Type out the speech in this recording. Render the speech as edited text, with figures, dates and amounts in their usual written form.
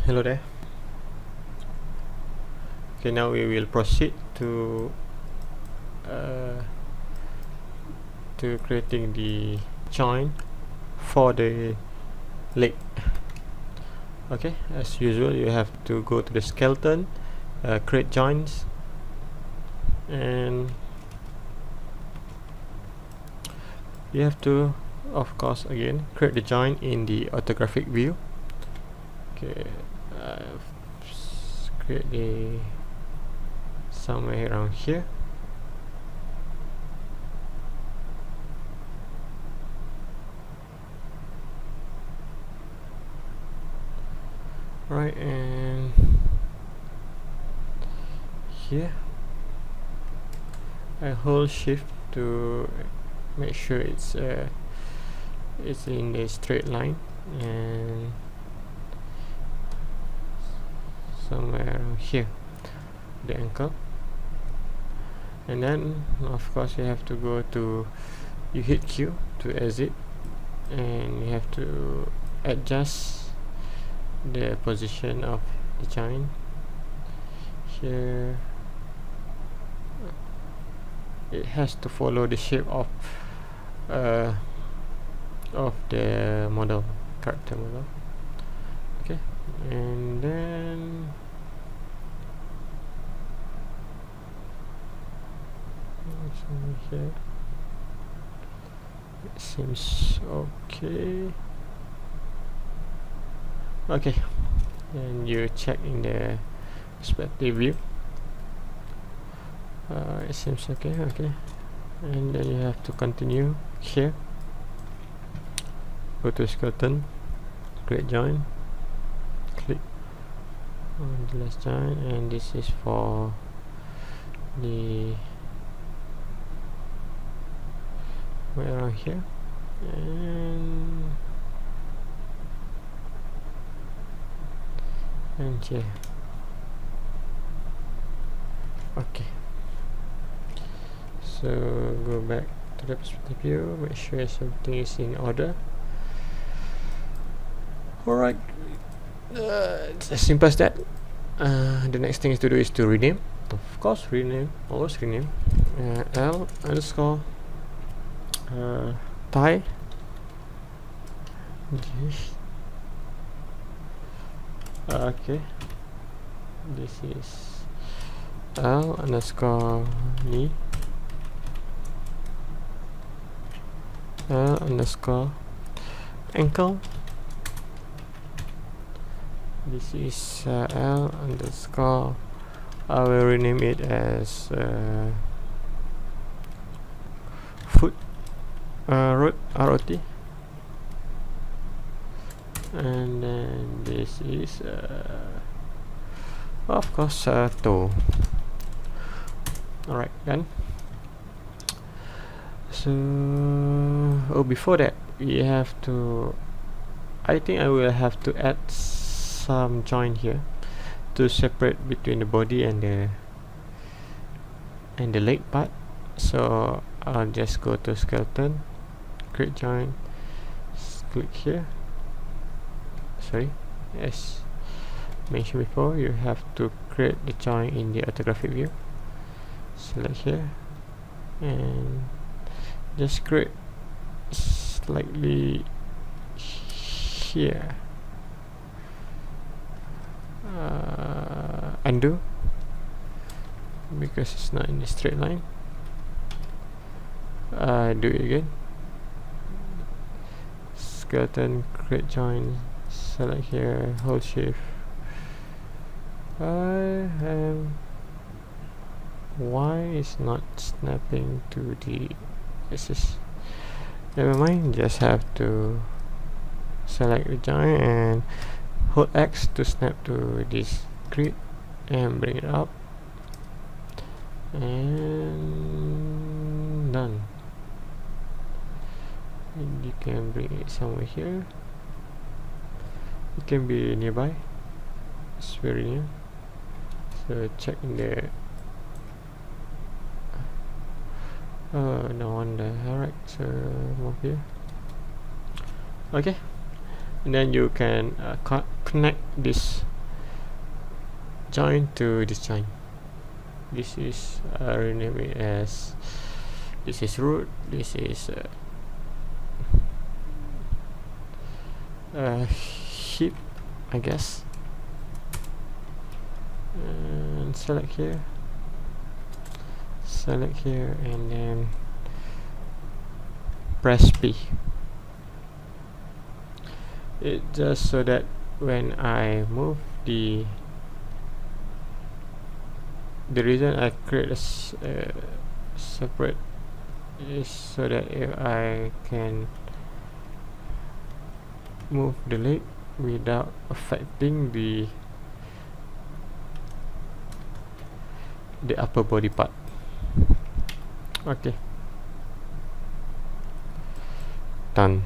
Hello there. Okay, now we will proceed to creating the joint for the leg. Okay, as usual, you have to go to the skeleton, create joints, and you have to, of course, again create the joint in the orthographic view. Okay, create the somewhere around here. Right, and here I hold shift to make sure it's in a straight line, and somewhere around here the ankle, and then of course you have to go to, you hit Q to exit, and you have to adjust the position of the joint here. It has to follow the shape of the model, character model. Okay, and then here it seems okay. Okay, and you check in the perspective view. It seems okay. And then you have to continue here, go to skeleton, create joint, click on the last joint, and this is for the way around here, and here. Okay, so go back to the perspective view, make sure everything is in order. Alright, it's as simple as that. The next thing is to do is to rename. Of course, always rename. L underscore Thai. Okay, this is L underscore knee, L underscore ankle. This is L underscore, I will rename it as foot, ROT, and then this is of course toe. Alright, done. So before that we have to, I think I will have to add some joint here to separate between the body and the leg part. So I'll just go to skeleton, create joint, click here. Sorry, as mentioned before, you have to create the joint in the orthographic view. Select here and just create slightly here. Undo because it's not in a straight line. Do it again. Skeleton, create joint, select here, hold shift. Why is not snapping to the axis? Never mind, just have to select the joint and hold X to snap to this grid and bring it up, and done. And you can bring it somewhere here. It can be nearby, it's very near, so check in there. No wonder. Alright, so move here. Okay, and then you can connect this join to this join. This is rename it as, this is root, this is hip, I guess, and select here, and then press P. It just so that when I move the reason I create a separate is so that if I can move the leg without affecting the upper body part. Okay, done.